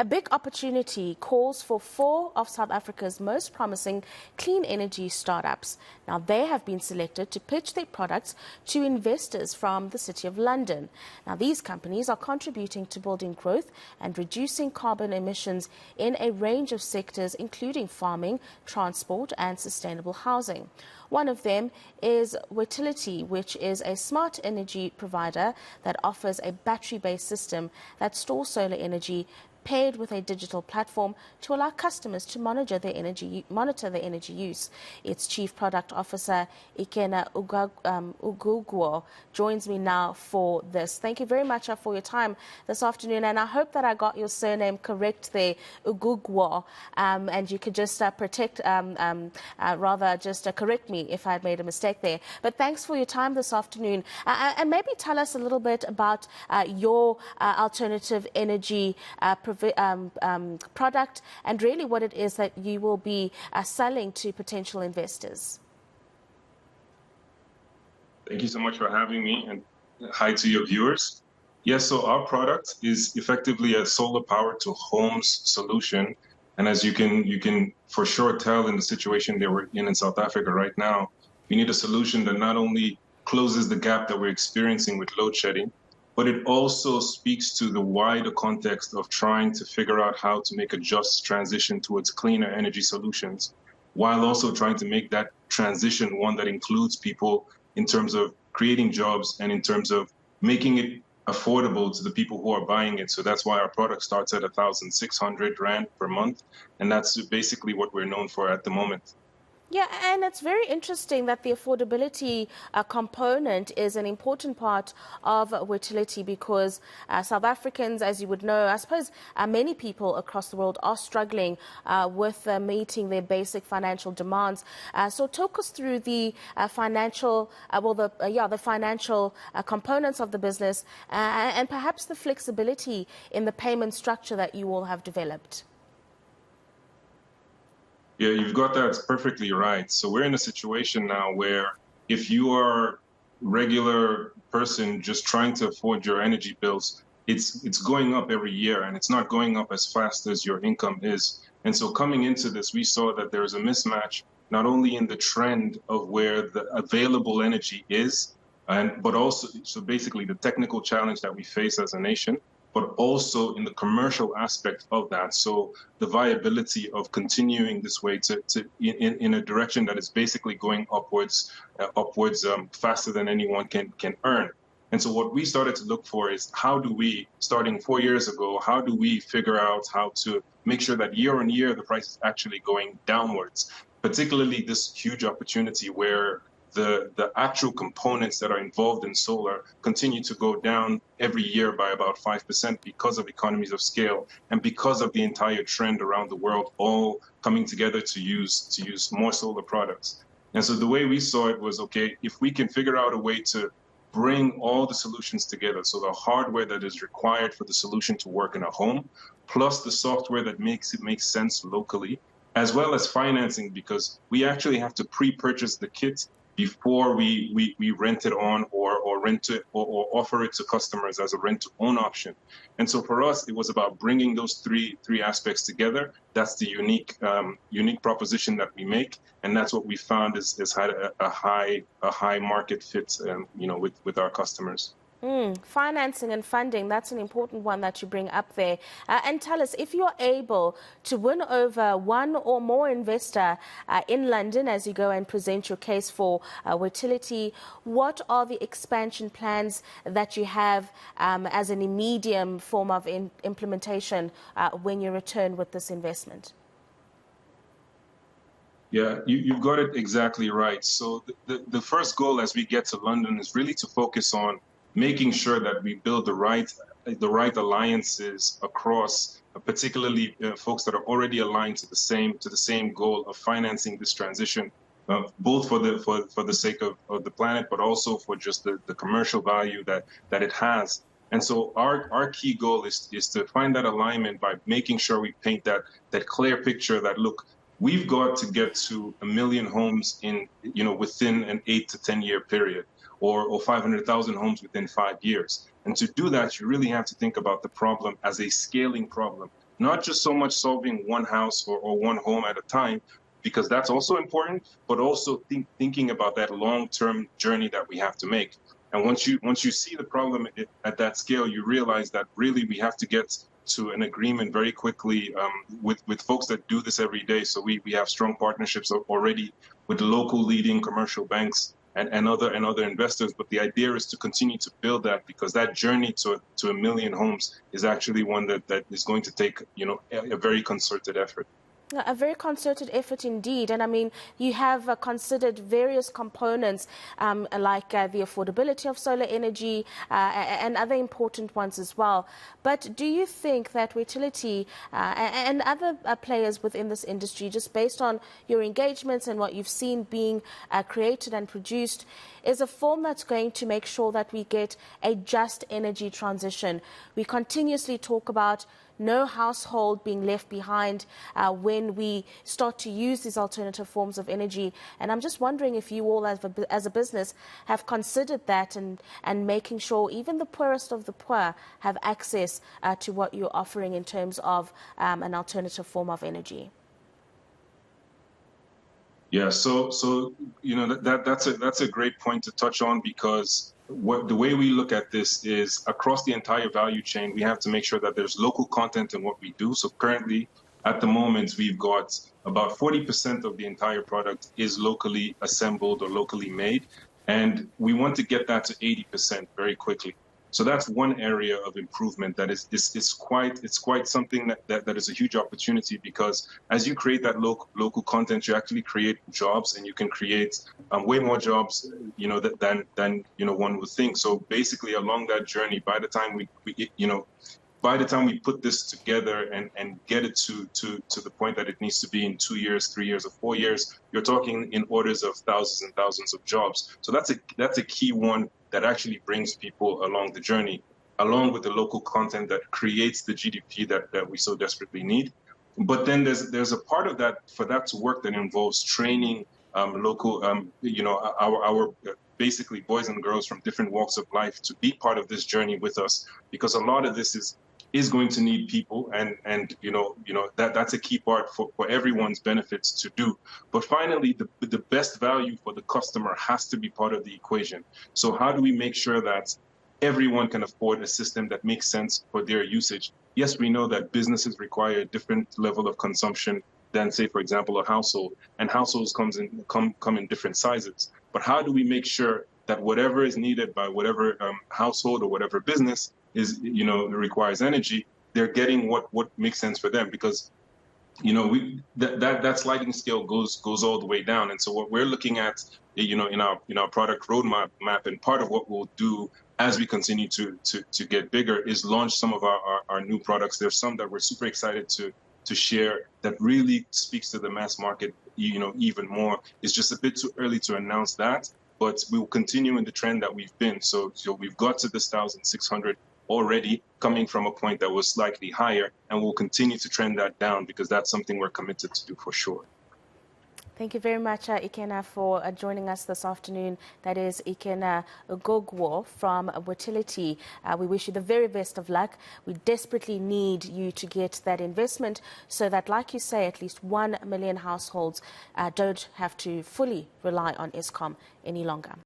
A big opportunity calls for 4 of South Africa's most promising clean energy startups. Now, they have been selected to pitch their products to investors from the City of London. Now, these companies are contributing to building growth and reducing carbon emissions in a range of sectors, including farming, transport, and sustainable housing. One of them is Wetility, which is a smart energy provider that offers a battery-based system that stores solar energy paired with a digital platform to allow customers to monitor their energy use. Its Chief Product Officer, Ikenna Oguguo, joins me now for this. Thank you very much for your time this afternoon, and I hope that I got your surname correct there, Oguguo, and you could just correct me if I had made a mistake there. But thanks for your time this afternoon, and maybe tell us a little bit about your alternative energy product and really what it is that you will be selling to potential investors. Thank you so much for having me, and hi to your viewers. Yes, so our product is effectively a solar power to homes solution. And as you can for sure tell in the situation that we're in South Africa right now, we need a solution that not only closes the gap that we're experiencing with load shedding, but it also speaks to the wider context of trying to figure out how to make a just transition towards cleaner energy solutions, while also trying to make that transition one that includes people in terms of creating jobs and in terms of making it affordable to the people who are buying it. So that's why our product starts at 1,600 Rand per month. And that's basically what we're known for at the moment. Yeah, and it's very interesting that the affordability component is an important part of Wetility because South Africans, as you would know, I suppose many people across the world are struggling with meeting their basic financial demands. So talk us through the financial, the financial components of the business and perhaps the flexibility in the payment structure that you all have developed. Yeah, you've got that perfectly right. So we're in a situation now where if you are a regular person just trying to afford your energy bills, it's going up every year, and it's not going up as fast as your income is. And so coming into this, we saw that there is a mismatch, not only in the trend of where the available energy is, but also, so basically the technical challenge that we face as a nation, but also in the commercial aspect of that. So the viability of continuing this way in a direction that is basically going upwards faster than anyone can earn. And so what we started to look for is how do we, starting 4 years ago, how do we figure out how to make sure that year on year the price is actually going downwards, particularly this huge opportunity where the actual components that are involved in solar continue to go down every year by about 5% because of economies of scale and because of the entire trend around the world all coming together to use more solar products. And so the way we saw it was, okay, if we can figure out a way to bring all the solutions together, so the hardware that is required for the solution to work in a home, plus the software that makes it make sense locally, as well as financing, because we actually have to pre-purchase the kit before we rent it on or rent it or offer it to customers as a rent-to-own option. And so for us, it was about bringing those three aspects together. That's the unique proposition that we make, and that's what we found has had a high market fit, with our customers. Financing and funding, that's an important one that you bring up there. And tell us, if you're able to win over one or more investor in London as you go and present your case for Wetility, what are the expansion plans that you have as an immediate form of implementation when you return with this investment? Yeah, you've got it exactly right. So the first goal as we get to London is really to focus on making sure that we build the right alliances across, particularly folks that are already aligned to the same goal of financing this transition, both for the sake of the planet, but also for just the commercial value that it has. And so our key goal is to find that alignment by making sure we paint that clear picture that, look, we've got to get to 1 million homes within an 8 to 10 year period, or 500,000 homes within 5 years. And to do that, you really have to think about the problem as a scaling problem, not just so much solving one house or one home at a time, because that's also important, but also thinking about that long-term journey that we have to make. And once you see the problem at that scale, you realize that really we have to get to an agreement very quickly with folks that do this every day. So we have strong partnerships already with local leading commercial banks and other investors. But the idea is to continue to build that, because that journey to a million homes is actually one that is going to take, you know, a very concerted effort. A very concerted effort indeed. And I mean, you have considered various components like the affordability of solar energy and other important ones as well. But do you think that Wetility and other players within this industry, just based on your engagements and what you've seen being created and produced, is a form that's going to make sure that we get a just energy transition? We continuously talk about no household being left behind when we start to use these alternative forms of energy. And I'm just wondering if you all as a business have considered that and making sure even the poorest of the poor have access to what you're offering in terms of an alternative form of energy. Yeah, so you know that's a great point to touch on, because the way we look at this is across the entire value chain, we have to make sure that there's local content in what we do. So currently, at the moment, we've got about 40% of the entire product is locally assembled or locally made, and we want to get that to 80% very quickly. So that's one area of improvement that is quite something that is a huge opportunity, because as you create that local content, you actually create jobs, and you can create way more jobs, you know, than you know one would think. So basically, along that journey, by the time we put this together and get it to the point that it needs to be in 2 years, 3 years, or 4 years, you're talking in orders of thousands and thousands of jobs. So that's a key one that actually brings people along the journey, along with the local content that creates the GDP that we so desperately need. But then there's a part of that, for that to work, that involves training local, you know, our basically boys and girls from different walks of life to be part of this journey with us, because a lot of this is going to need people, and you know that's a key part for everyone's benefits to do. But finally, the best value for the customer has to be part of the equation. So how do we make sure that everyone can afford a system that makes sense for their usage? Yes, we know that businesses require a different level of consumption than, say, for example, a household, and households come in different sizes. But how do we make sure that whatever is needed by whatever household or whatever business is, you know, requires energy, they're getting what makes sense for them? Because, you know, that sliding scale goes all the way down. And so what we're looking at, you know, in our product roadmap, and part of what we'll do as we continue to get bigger, is launch some of our new products. There's some that we're super excited to share that really speaks to the mass market, you know, even more. It's just a bit too early to announce that, but we will continue in the trend that we've been. So we've got to this 1,600 already, coming from a point that was slightly higher, and we'll continue to trend that down, because that's something we're committed to do for sure. Thank you very much, Ikenna, for joining us this afternoon. That is Ikenna Oguguo from Wetility. We wish you the very best of luck. We desperately need you to get that investment so that, like you say, at least 1 million households don't have to fully rely on Eskom any longer.